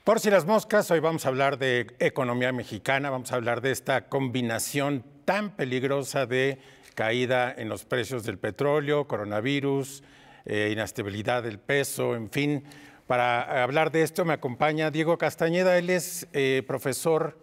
Por si las moscas, hoy vamos a hablar de economía mexicana, vamos a hablar de esta combinación tan peligrosa de caída en los precios del petróleo, coronavirus, inestabilidad del peso, en fin. Para hablar de esto me acompaña Diego Castañeda, él es profesor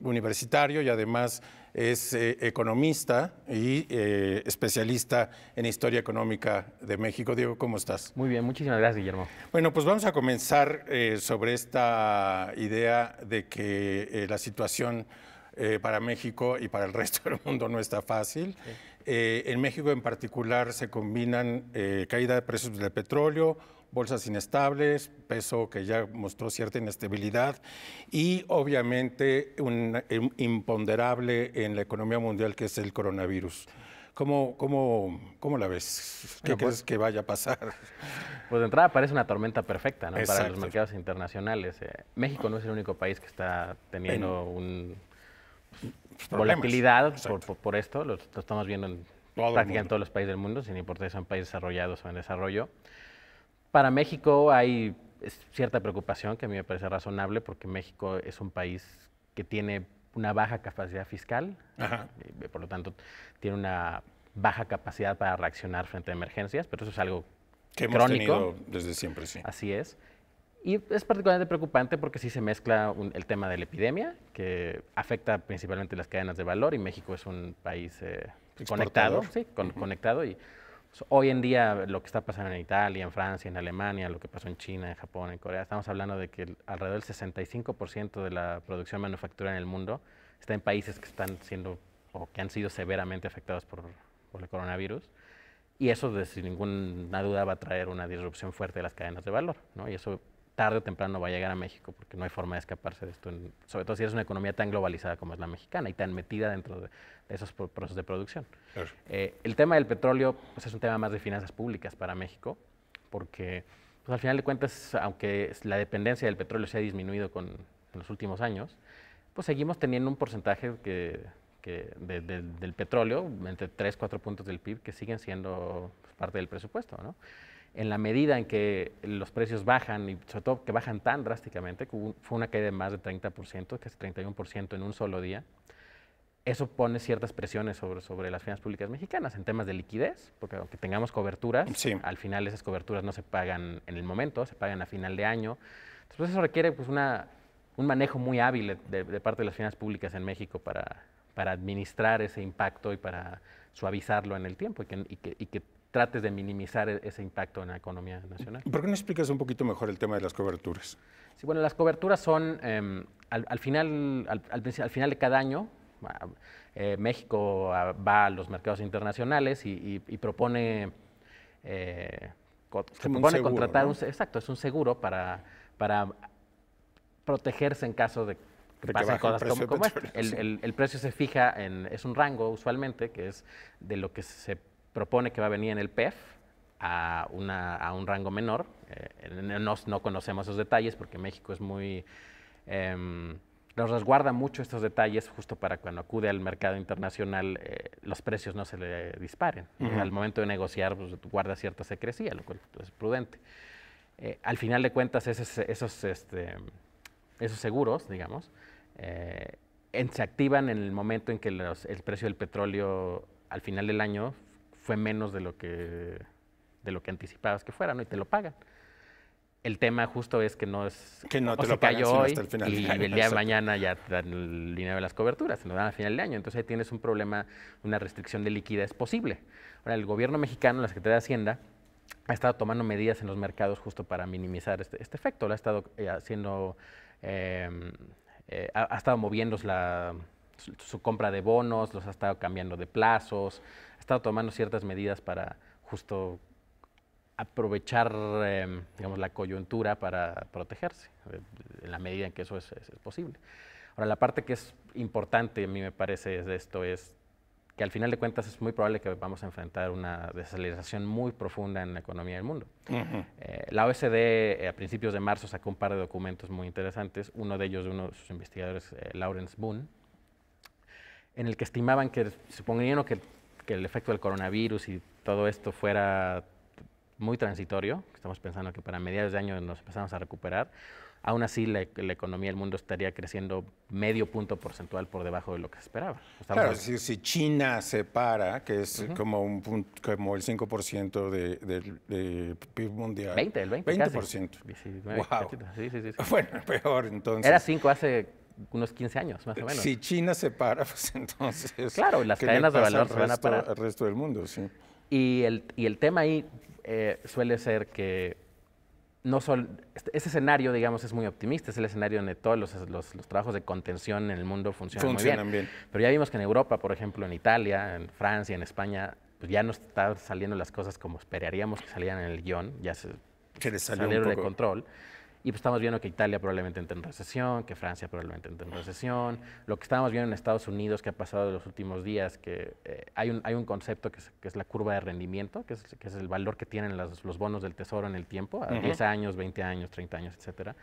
universitario y además es economista y especialista en historia económica de México. Diego, ¿cómo estás? Muy bien, muchísimas gracias, Guillermo. Bueno, pues vamos a comenzar sobre esta idea de que la situación para México y para el resto del mundo no está fácil. Sí. En México en particular se combinan caída de precios del petróleo, bolsas inestables, peso que ya mostró cierta inestabilidad y obviamente un imponderable en la economía mundial que es el coronavirus. ¿Cómo la ves? ¿Qué crees que vaya a pasar? Pues de entrada parece una tormenta perfecta, ¿no? Exacto. Para los mercados internacionales. México no es el único país que está teniendo volatilidad por esto. Lo estamos viendo en prácticamente en todos los países del mundo, sin importar si son países desarrollados o en desarrollo. Para México hay cierta preocupación que a mí me parece razonable porque México es un país que tiene una baja capacidad fiscal, por lo tanto tiene una baja capacidad para reaccionar frente a emergencias, pero eso es algo que hemos crónico. Tenido desde siempre, sí. Así es. Y es particularmente preocupante porque sí se mezcla el tema de la epidemia, que afecta principalmente las cadenas de valor, y México es un país conectado, sí, conectado, y hoy en día lo que está pasando en Italia, en Francia, en Alemania, lo que pasó en China, en Japón, en Corea, estamos hablando de que alrededor del 65% de la producción manufacturera en el mundo está en países que están siendo o que han sido severamente afectados por el coronavirus. Y eso, sin ninguna duda, va a traer una disrupción fuerte de las cadenas de valor, ¿no? Y eso tarde o temprano va a llegar a México porque no hay forma de escaparse de esto, sobre todo si es una economía tan globalizada como es la mexicana y tan metida dentro de esos procesos de producción. Claro. El tema del petróleo pues, es un tema más de finanzas públicas para México porque pues, al final de cuentas, aunque la dependencia del petróleo se ha disminuido en los últimos años, pues seguimos teniendo un porcentaje del petróleo, entre 3-4 puntos del PIB, que siguen siendo pues, parte del presupuesto, ¿no? En la medida en que los precios bajan, y sobre todo que bajan tan drásticamente, que fue una caída de más de 30%, casi 31% en un solo día, eso pone ciertas presiones sobre las finanzas públicas mexicanas en temas de liquidez, porque aunque tengamos coberturas, sí, al final esas coberturas no se pagan en el momento, se pagan a final de año. Entonces eso requiere pues, un manejo muy hábil de parte de las finanzas públicas en México para administrar ese impacto y para suavizarlo en el tiempo y que trates de minimizar ese impacto en la economía nacional. ¿Por qué no explicas un poquito mejor el tema de las coberturas? Sí, bueno, las coberturas son al final de cada año, México va a los mercados internacionales y propone, contratar, ¿no? Exacto, es un seguro para protegerse en caso de que pasen cosas como esta. El precio se fija es un rango usualmente, que es de lo que se propone que va a venir en el PEF a un rango menor. No conocemos esos detalles porque México es muy... nos resguarda mucho estos detalles justo para cuando acude al mercado internacional los precios no se le disparen. Al momento de negociar pues, guarda cierta secrecía, lo cual es prudente. Al final de cuentas esos seguros, digamos, se activan en el momento en que el precio del petróleo al final del año fue menos de lo que anticipabas que fuera, ¿no? Y te lo pagan. El tema justo es que no te lo cayó hoy hasta el final y el día de mañana ya te dan el dinero de las coberturas, se lo dan al final del año. Entonces ahí tienes un problema, una restricción de liquidez posible. Ahora, el gobierno mexicano, la Secretaría de Hacienda, ha estado tomando medidas en los mercados justo para minimizar este efecto. Lo ha estado haciendo... ha estado moviendo su compra de bonos, los ha estado cambiando de plazos, ha estado tomando ciertas medidas para justo aprovechar digamos, la coyuntura para protegerse, en la medida en que eso es posible. Ahora, la parte que es importante, a mí me parece, de esto es que al final de cuentas es muy probable que vamos a enfrentar una desaceleración muy profunda en la economía del mundo. La OSD a principios de marzo sacó un par de documentos muy interesantes, uno de ellos de uno de sus investigadores, Lawrence Boone, en el que estimaban que suponiendo que el efecto del coronavirus y todo esto fuera muy transitorio, estamos pensando que para mediados de año nos empezamos a recuperar. Aún así, la economía del mundo estaría creciendo medio punto porcentual por debajo de lo que se esperaba. Claro, es decir, si China se para, que es como el 5% del PIB mundial. 20%. Wow. Sí. Bueno, peor entonces. Era 5 hace unos 15 años, más o menos. Si China se para, pues entonces... Claro, las cadenas de valor se van a parar. Al resto del mundo, sí. Y el tema ahí suele ser que no solo, ese escenario, digamos, es muy optimista, es el escenario donde todos los trabajos de contención en el mundo funcionan muy bien. Pero ya vimos que en Europa, por ejemplo, en Italia, en Francia, en España, pues ya no están saliendo las cosas como esperaríamos que salieran en el guión, ya se salieron de control. Y pues estamos viendo que Italia probablemente entre en recesión, que Francia probablemente entre en recesión. Lo que estábamos viendo en Estados Unidos, que ha pasado en los últimos días, que hay un concepto que es la curva de rendimiento, que es el valor que tienen los bonos del tesoro en el tiempo, a 10 años, 20 años, 30 años, etcétera.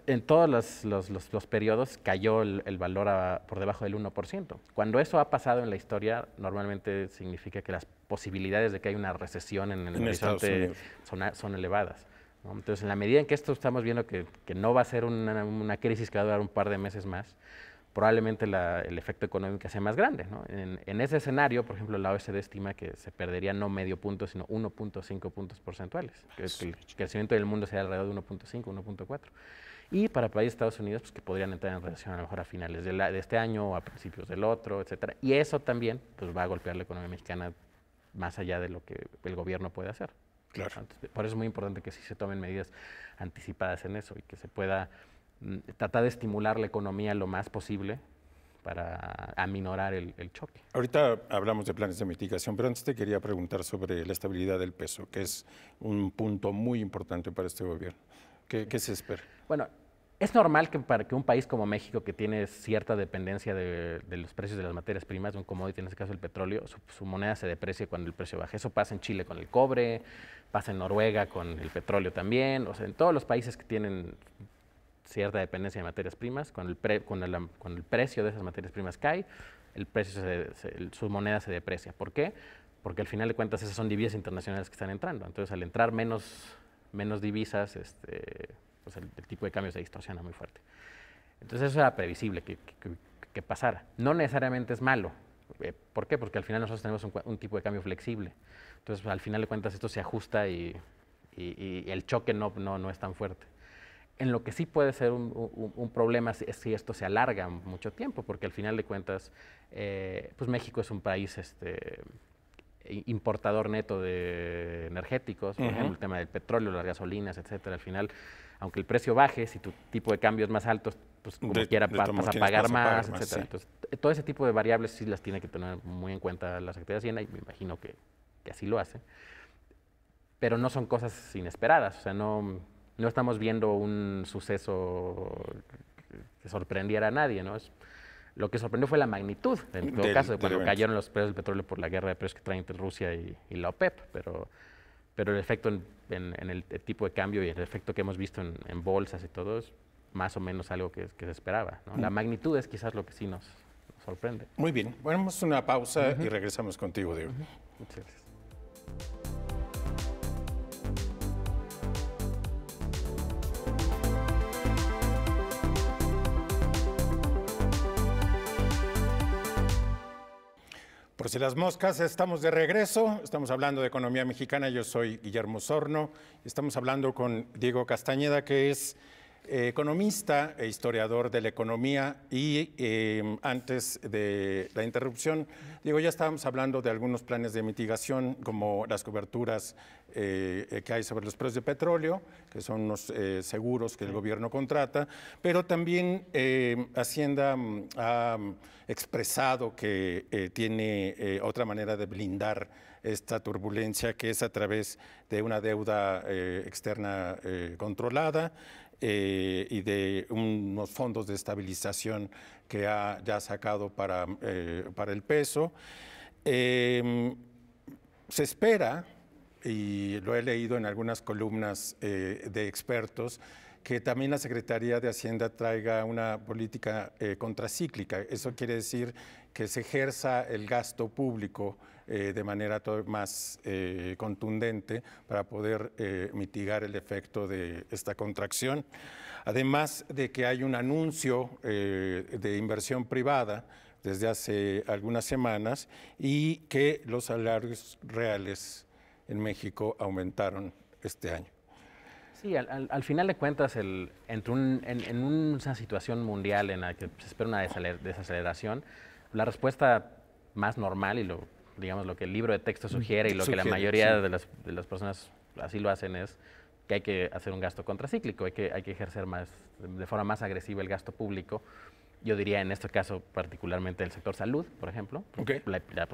En todos los periodos cayó el valor por debajo del 1%. Cuando eso ha pasado en la historia, normalmente significa que las posibilidades de que haya una recesión en el horizonte son elevadas. Entonces, en la medida en que esto estamos viendo que no va a ser una crisis que va a durar un par de meses más, probablemente el efecto económico sea más grande, ¿no? En ese escenario, por ejemplo, la OECD estima que se perdería no medio punto, sino 1.5 puntos porcentuales, que el crecimiento del mundo sería alrededor de 1.5, 1.4. Y para países de Estados Unidos, pues que podrían entrar en recesión a lo mejor a finales de este año o a principios del otro, etcétera. Y eso también pues, va a golpear la economía mexicana más allá de lo que el gobierno puede hacer. Claro. Entonces, por eso es muy importante que sí se tomen medidas anticipadas en eso y que se pueda tratar de estimular la economía lo más posible para aminorar el choque. Ahorita hablamos de planes de mitigación, pero antes te quería preguntar sobre la estabilidad del peso, que es un punto muy importante para este gobierno. ¿Qué se espera? Bueno, es normal que para que un país como México, que tiene cierta dependencia de los precios de las materias primas, de un commodity, en este caso el petróleo, su moneda se deprecie cuando el precio baja. Eso pasa en Chile con el cobre, pasa en Noruega con el petróleo también, o sea, en todos los países que tienen cierta dependencia de materias primas, cuando el precio de esas materias primas cae, su moneda se deprecia. ¿Por qué? Porque al final de cuentas esas son divisas internacionales que están entrando. Entonces, al entrar menos divisas, pues el tipo de cambio se distorsiona muy fuerte. Entonces eso era previsible que pasara. No necesariamente es malo. ¿Por qué? Porque al final nosotros tenemos un tipo de cambio flexible. Entonces al final de cuentas esto se ajusta y el choque no es tan fuerte. En lo que sí puede ser un problema es si esto se alarga mucho tiempo, porque al final de cuentas pues México es un país importador neto de energéticos, por ejemplo, el tema del petróleo, las gasolinas, etcétera. Al final, aunque el precio baje, si tu tipo de cambio es más alto, pues como quiera vas a pagar más, etcétera. Sí. Entonces, todo ese tipo de variables sí las tiene que tener muy en cuenta la Secretaría de Hacienda y me imagino que así lo hace. Pero no son cosas inesperadas, o sea, no estamos viendo un suceso que sorprendiera a nadie, ¿no? Lo que sorprendió fue la magnitud, en todo caso, de cuando cayeron los precios del petróleo por la guerra de precios que traen entre Rusia y la OPEP, pero el efecto en el tipo de cambio y el efecto que hemos visto en bolsas y todo es más o menos algo que se esperaba, ¿no? La magnitud es quizás lo que sí nos sorprende. Muy bien, vamos a una pausa y regresamos contigo, Diego. Muchas gracias. Por si las moscas, estamos de regreso, estamos hablando de economía mexicana, yo soy Guillermo Sorno, estamos hablando con Diego Castañeda, que es economista e historiador de la economía y antes de la interrupción, Diego, ya estábamos hablando de algunos planes de mitigación como las coberturas que hay sobre los precios de petróleo, que son unos seguros que el gobierno contrata, pero también Hacienda ha expresado que tiene otra manera de blindar esta turbulencia, que es a través de una deuda externa controlada y de unos fondos de estabilización que ya ha sacado para el peso. Se espera, y lo he leído en algunas columnas de expertos, que también la Secretaría de Hacienda traiga una política contracíclica. Eso quiere decir que se ejerza el gasto público de manera más contundente para poder mitigar el efecto de esta contracción. Además de que hay un anuncio de inversión privada desde hace algunas semanas y que los salarios reales en México aumentaron este año. Sí, al final de cuentas, en una situación mundial en la que se espera una desaceleración, la respuesta más normal y digamos lo que el libro de texto sugiere y lo que la mayoría de las personas así lo hacen es que hay que hacer un gasto contracíclico, hay que ejercer de forma más agresiva el gasto público. Yo diría en este caso particularmente el sector salud, por ejemplo, porque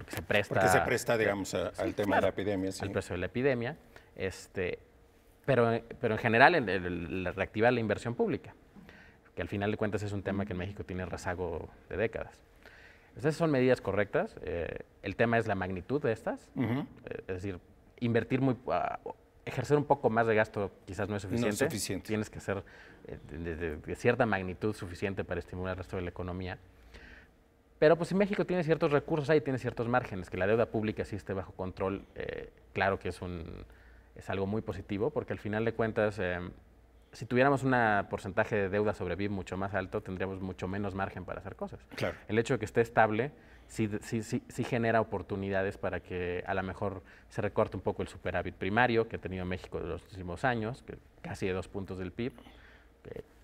se presta, digamos, al tema de la epidemia. Sí. Al precio de la epidemia. Pero en general reactivar la inversión pública, que al final de cuentas es un tema que en México tiene rezago de décadas. Esas son medidas correctas. El tema es la magnitud de estas. Es decir, ejercer un poco más de gasto quizás no es suficiente. No es suficiente. Tienes que ser de cierta magnitud suficiente para estimular el resto de la economía. Pero pues si México tiene ciertos recursos ahí, tiene ciertos márgenes, que la deuda pública sí esté bajo control, claro que es algo muy positivo, porque al final de cuentas, si tuviéramos un porcentaje de deuda sobre PIB mucho más alto, tendríamos mucho menos margen para hacer cosas. Claro. El hecho de que esté estable sí genera oportunidades para que a lo mejor se recorte un poco el superávit primario que ha tenido México de los últimos años, que casi de 2 puntos del PIB,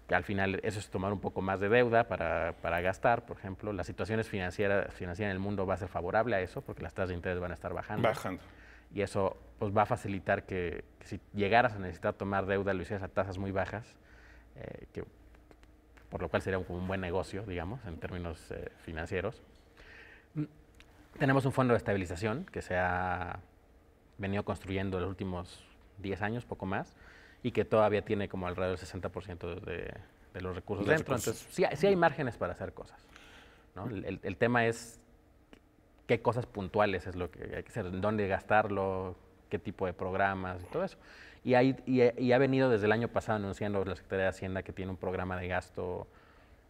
que al final eso es tomar un poco más de deuda para gastar, por ejemplo. Las situaciones financieras en el mundo va a ser favorable a eso, porque las tasas de interés van a estar bajando. Y eso pues, va a facilitar que si llegaras a necesitar tomar deuda, lo hicieras a tasas muy bajas, por lo cual sería como un buen negocio, digamos, en términos financieros. Tenemos un fondo de estabilización que se ha venido construyendo en los últimos 10 años, poco más, y que todavía tiene como alrededor del 60% de los recursos dentro. Entonces, sí hay márgenes para hacer cosas, ¿no? El tema es qué cosas puntuales es lo que hay que hacer, dónde gastarlo, qué tipo de programas y todo eso. Y ha venido desde el año pasado anunciando la Secretaría de Hacienda que tiene un programa de gasto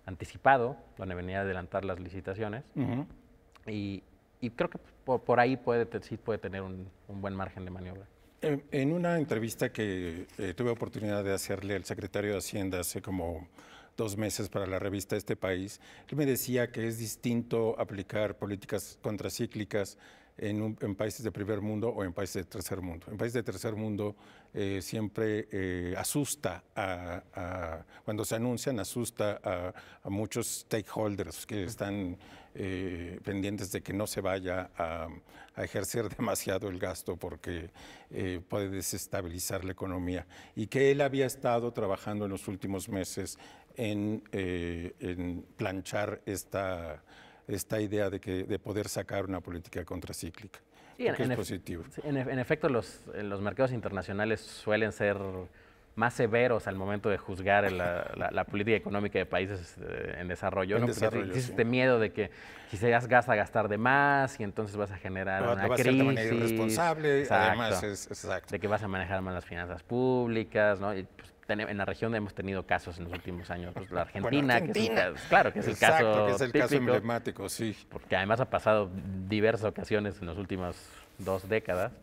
anticipado, donde venía a adelantar las licitaciones. Y creo que por ahí sí puede tener un buen margen de maniobra. En una entrevista que tuve oportunidad de hacerle al secretario de Hacienda hace como 2 meses para la revista Este País, él me decía que es distinto aplicar políticas contracíclicas en países de primer mundo o en países de tercer mundo. En países de tercer mundo siempre asusta, cuando se anuncian, asusta a muchos stakeholders que están pendientes de que no se vaya a ejercer demasiado el gasto porque puede desestabilizar la economía. Y que él había estado trabajando en los últimos meses en planchar esta idea de poder sacar una política contracíclica. Sí, es positivo. En efecto, los mercados internacionales suelen ser más severos al momento de juzgar la política económica de países en desarrollo. Existe este miedo de que si se vas a gastar de más y entonces vas a generar una crisis. De manera irresponsable, además exacto. De que vas a manejar mal las finanzas públicas, ¿no? Y, pues, en la región hemos tenido casos en los últimos años, pues, la Argentina, que es el caso emblemático, sí. Porque además ha pasado diversas ocasiones en las últimas 2 décadas.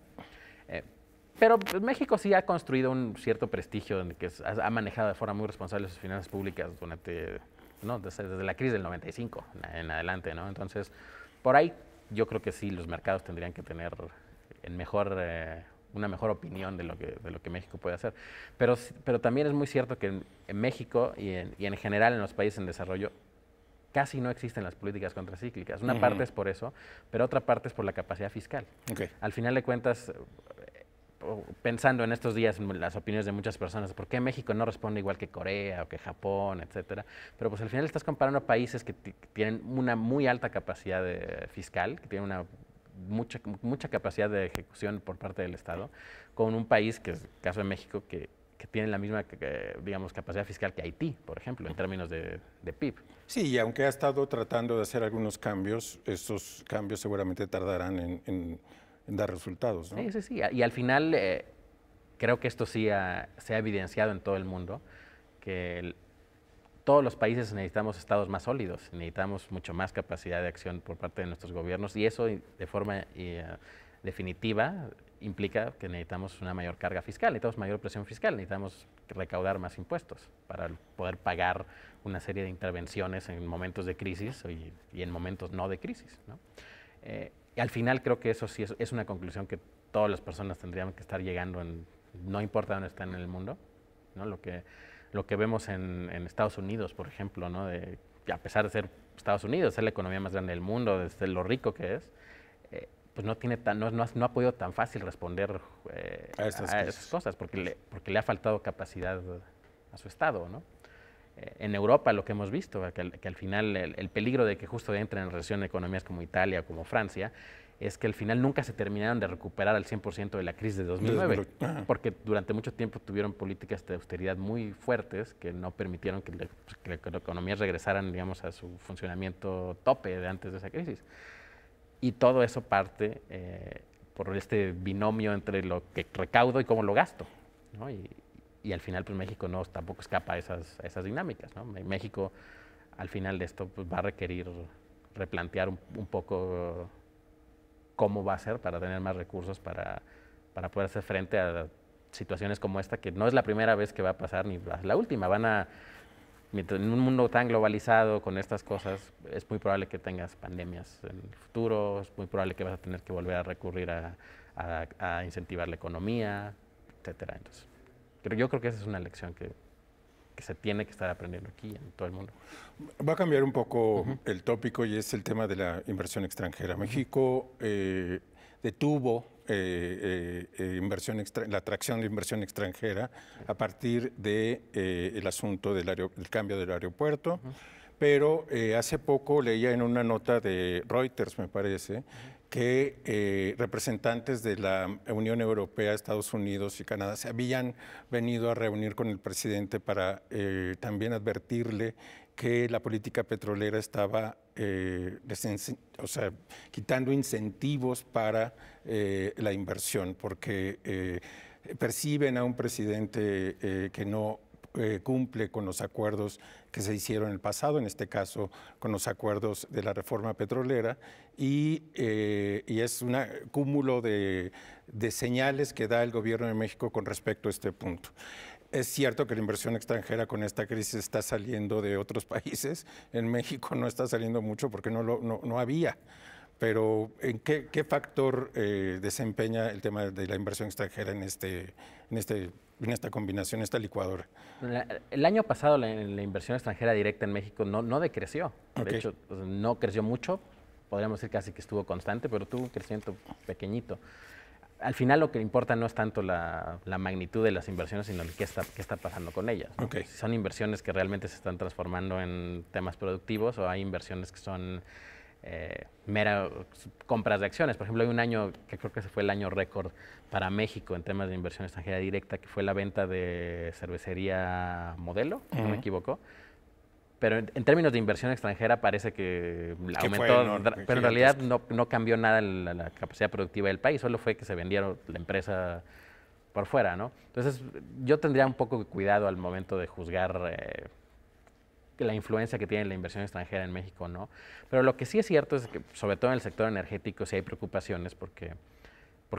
Pero pues, México sí ha construido un cierto prestigio, que ha manejado de forma muy responsable sus finanzas públicas desde la crisis del 95 en adelante, ¿no? Entonces, por ahí yo creo que sí, los mercados tendrían que tener una mejor opinión de lo que México puede hacer. Pero también es muy cierto que en México y en general en los países en desarrollo casi no existen las políticas contracíclicas. Una parte es por eso, pero otra parte es por la capacidad fiscal. Al final de cuentas, pensando en estos días en las opiniones de muchas personas, ¿por qué México no responde igual que Corea o que Japón, etcétera? Pero pues al final estás comparando a países que tienen una muy alta capacidad fiscal, que tienen una mucha capacidad de ejecución por parte del Estado, con un país, que es el caso de México, que tiene la misma, digamos, capacidad fiscal que Haití, por ejemplo, en términos de PIB. Sí, y aunque ha estado tratando de hacer algunos cambios, esos cambios seguramente tardarán en dar resultados, ¿no? Sí. Y al final creo que esto sí se ha evidenciado en todo el mundo, que todos los países necesitamos estados más sólidos, necesitamos mucho más capacidad de acción por parte de nuestros gobiernos y eso de forma definitiva implica que necesitamos una mayor carga fiscal, necesitamos mayor presión fiscal, necesitamos recaudar más impuestos para poder pagar una serie de intervenciones en momentos de crisis y en momentos no de crisis, ¿no? Y al final creo que eso sí es una conclusión que todas las personas tendrían que estar llegando, no importa dónde están en el mundo, ¿no? Lo que vemos en Estados Unidos, por ejemplo, ¿no? A pesar de ser Estados Unidos, ser la economía más grande del mundo, de ser lo rico que es, pues no ha podido tan fácil responder a esas cosas, porque le ha faltado capacidad a su Estado, ¿no? En Europa lo que hemos visto, que al final el peligro de que justo entren en recesión economías como Italia, como Francia, es que al final nunca se terminaron de recuperar al 100% de la crisis de 2009, porque durante mucho tiempo tuvieron políticas de austeridad muy fuertes que no permitieron que las economías regresaran, digamos, a su funcionamiento tope de antes de esa crisis. Y todo eso parte por este binomio entre lo que recaudo y cómo lo gasto, ¿no? Y al final, pues México tampoco escapa a esas dinámicas, ¿no? México, al final de esto, pues, va a requerir replantear un poco cómo va a ser para tener más recursos para poder hacer frente a situaciones como esta, que no es la primera vez que va a pasar ni la última. En un mundo tan globalizado con estas cosas, es muy probable que tengas pandemias en el futuro, es muy probable que vas a tener que volver a recurrir a incentivar la economía, etcétera. Entonces, yo creo que esa es una lección que se tiene que estar aprendiendo aquí en todo el mundo. Va a cambiar un poco el tópico y es el tema de la inversión extranjera. México detuvo la atracción de inversión extranjera a partir del asunto del cambio del aeropuerto, pero hace poco leía en una nota de Reuters, me parece, que representantes de la Unión Europea, Estados Unidos y Canadá se habían venido a reunir con el presidente para también advertirle que la política petrolera estaba quitando incentivos para la inversión, porque perciben a un presidente que no cumple con los acuerdos que se hicieron en el pasado, en este caso con los acuerdos de la reforma petrolera, y es un cúmulo de señales que da el gobierno de México con respecto a este punto. Es cierto que la inversión extranjera con esta crisis está saliendo de otros países. En México no está saliendo mucho porque no había. Pero ¿en qué factor desempeña el tema de la inversión extranjera en esta combinación, esta licuadora? El año pasado la inversión extranjera directa en México no decreció. De hecho, no creció mucho. Podríamos decir casi que estuvo constante, pero tuvo un crecimiento pequeñito. Al final lo que importa no es tanto la magnitud de las inversiones, sino qué está pasando con ellas, ¿no? Si son inversiones que realmente se están transformando en temas productivos o hay inversiones que son mera compras de acciones. Por ejemplo, hay un año que creo que ese fue el año récord para México en temas de inversión extranjera directa, que fue la venta de cervecería Modelo, si no me equivoco. Pero en términos de inversión extranjera parece que aumentó, pero en realidad no cambió nada la capacidad productiva del país, solo fue que se vendieron la empresa por fuera, ¿no? Entonces yo tendría un poco de cuidado al momento de juzgar la influencia que tiene la inversión extranjera en México, ¿no? Pero lo que sí es cierto es que, sobre todo en el sector energético, sí hay preocupaciones porque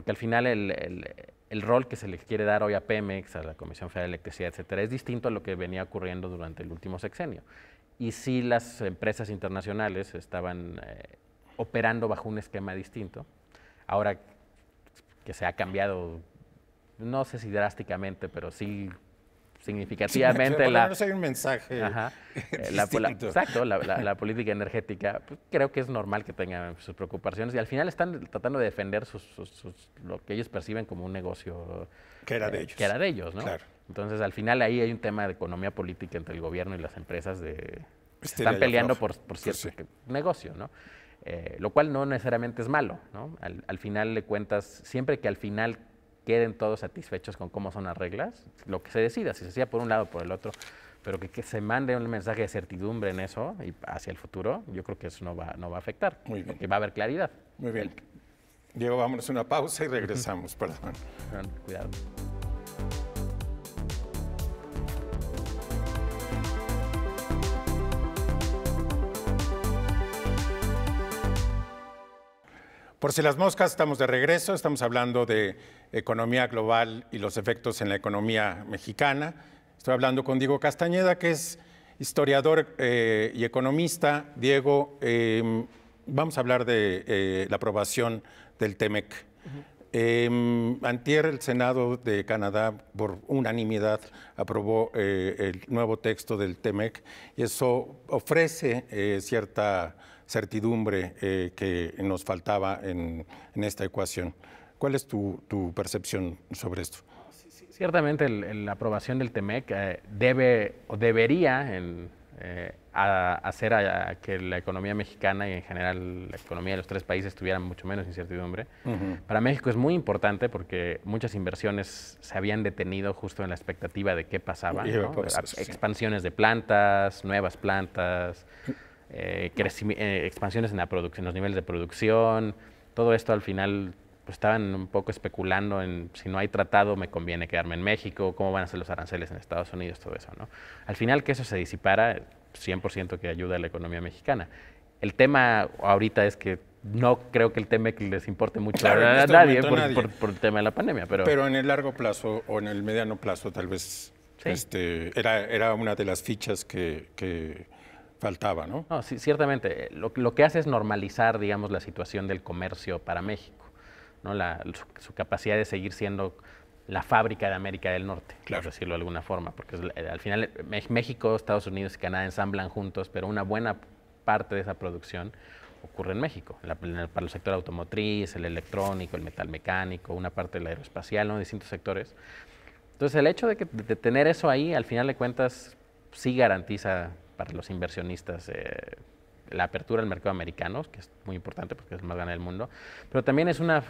al final el rol que se le quiere dar hoy a Pemex, a la Comisión Federal de Electricidad, etcétera, es distinto a lo que venía ocurriendo durante el último sexenio. Y sí las empresas internacionales estaban operando bajo un esquema distinto. Ahora que se ha cambiado, no sé si drásticamente, pero sí significativamente. Por lo menos hay un mensaje distinto. La política energética, pues, creo que es normal que tengan sus preocupaciones y al final están tratando de defender lo que ellos perciben como un negocio que era de ellos. Que era de ellos, ¿no? Claro. Entonces, al final ahí hay un tema de economía política entre el gobierno y las empresas están peleando por cierto negocio, ¿no? Lo cual no necesariamente es malo, ¿no? Al final de cuentas, siempre que al final queden todos satisfechos con cómo son las reglas, lo que se decida, si se decida por un lado o por el otro, pero que se mande un mensaje de certidumbre en eso y hacia el futuro, yo creo que eso no va a afectar. Muy bien. Porque va a haber claridad. Muy bien. Diego, vámonos a una pausa y regresamos, perdón. Cuidado. Por si las moscas, estamos de regreso, estamos hablando de economía global y los efectos en la economía mexicana. Estoy hablando con Diego Castañeda, que es historiador y economista. Diego, vamos a hablar de la aprobación del TEMEC. Antier el Senado de Canadá, por unanimidad, aprobó el nuevo texto del TEMEC y eso ofrece cierta certidumbre que nos faltaba en esta ecuación. ¿Cuál es tu percepción sobre esto? Ciertamente la aprobación del TEMEC debe o debería hacer a que la economía mexicana y en general la economía de los tres países tuvieran mucho menos incertidumbre. Para México es muy importante porque muchas inversiones se habían detenido justo en la expectativa de qué pasaba, ¿no? Expansiones de plantas, nuevas plantas, expansiones en los niveles de producción. Todo esto al final pues estaban un poco especulando en si no hay tratado me conviene quedarme en México, cómo van a ser los aranceles en Estados Unidos, todo eso, ¿no? Al final que eso se disipara, 100% que ayuda a la economía mexicana. El tema ahorita es que no creo que el tema que les importe mucho a nadie por el tema de la pandemia. Pero en el largo plazo o en el mediano plazo tal vez sí. Era una de las fichas que faltaba, ¿no? No, sí, ciertamente. Lo que hace es normalizar, digamos, la situación del comercio para México, ¿no? Su capacidad de seguir siendo la fábrica de América del Norte, claro, por decirlo de alguna forma, porque al final México, Estados Unidos y Canadá ensamblan juntos, pero una buena parte de esa producción ocurre en México, para el sector automotriz, el electrónico, el metal mecánico, una parte del aeroespacial, ¿no? Distintos sectores. Entonces el hecho de tener eso ahí, al final de cuentas, sí garantiza para los inversionistas la apertura al mercado americano, que es muy importante porque es el más grande del mundo, pero también es una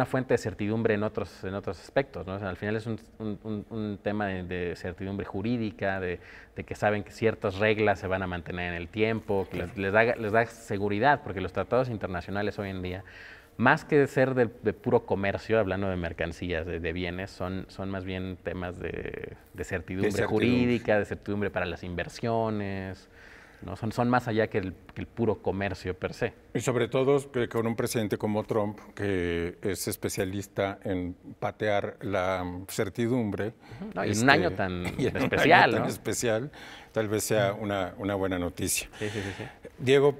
fuente de certidumbre en otros aspectos, ¿no? O sea, al final es un tema de certidumbre jurídica, de que saben que ciertas reglas se van a mantener en el tiempo, que les da seguridad, porque los tratados internacionales hoy en día, más que ser de puro comercio, hablando de mercancías, de bienes, son más bien temas de certidumbre jurídica, de certidumbre para las inversiones, ¿no? Son más allá que el puro comercio per se. Y sobre todo con un presidente como Trump, que es especialista en patear la certidumbre. No, y en un año tan especial, ¿no? Especial, tal vez sea una buena noticia. Sí. Diego,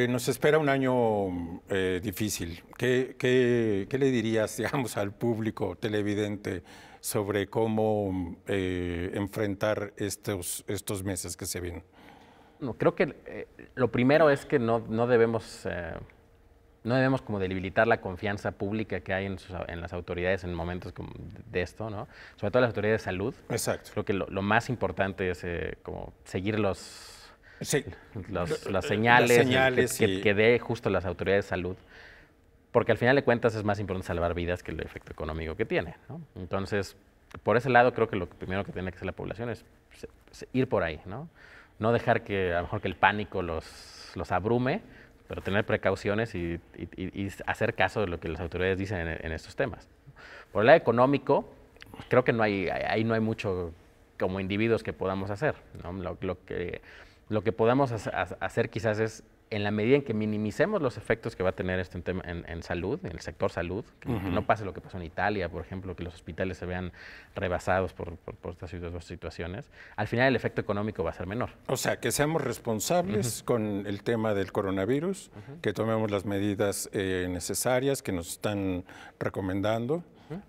nos espera un año difícil. ¿Qué le dirías, digamos, al público televidente sobre cómo enfrentar estos meses que se vienen? No, creo que lo primero es que no debemos como debilitar la confianza pública que hay en las autoridades en momentos como de esto, ¿no? Sobre todo las autoridades de salud. Exacto. Creo que lo más importante es como seguir las señales que dé justo las autoridades de salud, porque al final de cuentas es más importante salvar vidas que el efecto económico que tiene, ¿no? Entonces, por ese lado creo que lo primero que tiene que hacer la población es ir por ahí, ¿no? No dejar que a lo mejor que el pánico los abrume, pero tener precauciones y hacer caso de lo que las autoridades dicen en estos temas. Por el lado económico, creo que ahí no hay mucho como individuos que podamos hacer, ¿no? Lo que podamos hacer quizás es, en la medida en que minimicemos los efectos que va a tener esto en salud, en el sector salud, que no pase lo que pasó en Italia, por ejemplo, que los hospitales se vean rebasados por estas dos situaciones, al final el efecto económico va a ser menor. O sea, que seamos responsables con el tema del coronavirus, que tomemos las medidas necesarias que nos están recomendando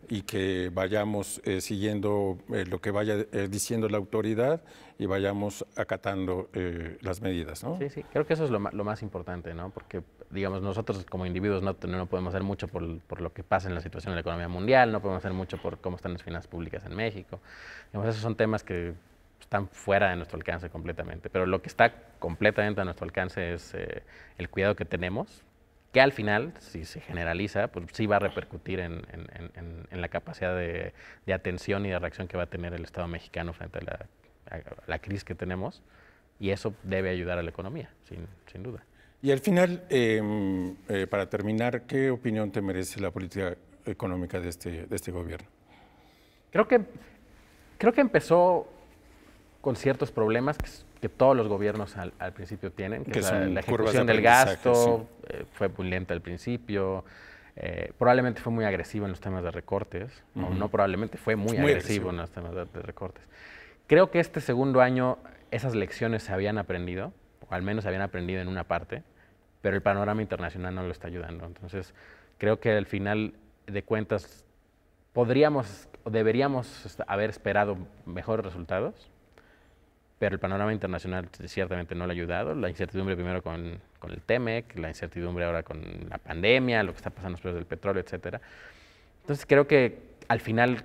y que vayamos siguiendo lo que vaya diciendo la autoridad y vayamos acatando las medidas, ¿no? Sí, creo que eso es lo más importante, ¿no? Porque, digamos, nosotros como individuos no podemos hacer mucho por lo que pasa en la situación de la economía mundial, no podemos hacer mucho por cómo están las finanzas públicas en México. Digamos, esos son temas que están fuera de nuestro alcance completamente, pero lo que está completamente a nuestro alcance es el cuidado que tenemos, que al final, si se generaliza, pues sí va a repercutir en la capacidad de atención y de reacción que va a tener el Estado mexicano frente a la crisis que tenemos, y eso debe ayudar a la economía, sin duda. Y al final, para terminar, ¿qué opinión te merece la política económica de este gobierno? Creo que empezó con ciertos problemas que todos los gobiernos al principio tienen, que es la ejecución del gasto, sí. Fue muy lenta al principio, probablemente fue muy agresivo en los temas de recortes, no probablemente, fue muy agresivo en los temas de recortes. Creo que este segundo año esas lecciones se habían aprendido, o al menos se habían aprendido en una parte, pero el panorama internacional no lo está ayudando. Entonces, creo que al final de cuentas podríamos o deberíamos haber esperado mejores resultados, pero el panorama internacional ciertamente no le ha ayudado. La incertidumbre primero con el TEMEC, la incertidumbre ahora con la pandemia, lo que está pasando después del petróleo, etcétera. Entonces creo que al final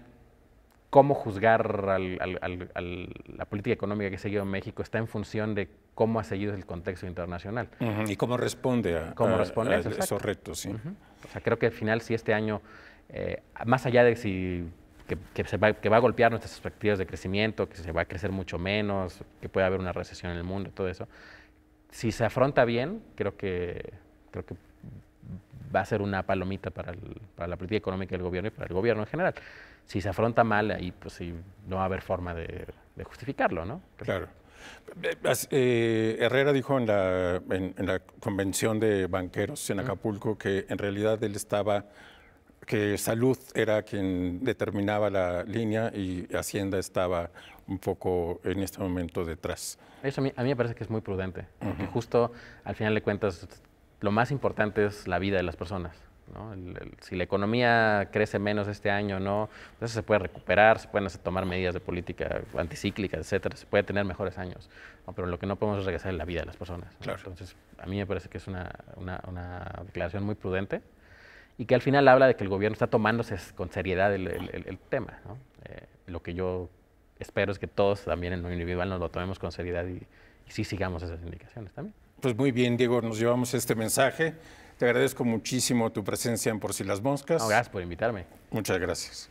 cómo juzgar la política económica que ha seguido México está en función de cómo ha seguido el contexto internacional. Y cómo responde a esos retos. Sí. O sea, creo que al final si este año, más allá de si que va a golpear nuestras expectativas de crecimiento, que se va a crecer mucho menos, que puede haber una recesión en el mundo, todo eso. Si se afronta bien, creo que va a ser una palomita para la política económica del gobierno y para el gobierno en general. Si se afronta mal, ahí pues sí, no va a haber forma de justificarlo, ¿no? Claro. Herrera dijo en la convención de banqueros en Acapulco que en realidad él que Salud era quien determinaba la línea y Hacienda estaba un poco en este momento detrás. Eso a mí me parece que es muy prudente, porque justo al final de cuentas lo más importante es la vida de las personas, ¿no? Si la economía crece menos este año, ¿no? Entonces se puede recuperar, se pueden tomar medidas de política anticíclica, etcétera, se puede tener mejores años, ¿no? Pero lo que no podemos es regresar es la vida de las personas, ¿no? Claro. Entonces a mí me parece que es una declaración muy prudente y que al final habla de que el gobierno está tomándose con seriedad el tema, ¿no? Lo que yo espero es que todos también en lo individual nos lo tomemos con seriedad y sí sigamos esas indicaciones también. Pues muy bien, Diego, nos llevamos este mensaje. Te agradezco muchísimo tu presencia en Por Si las Moscas. No, gracias por invitarme. Muchas gracias.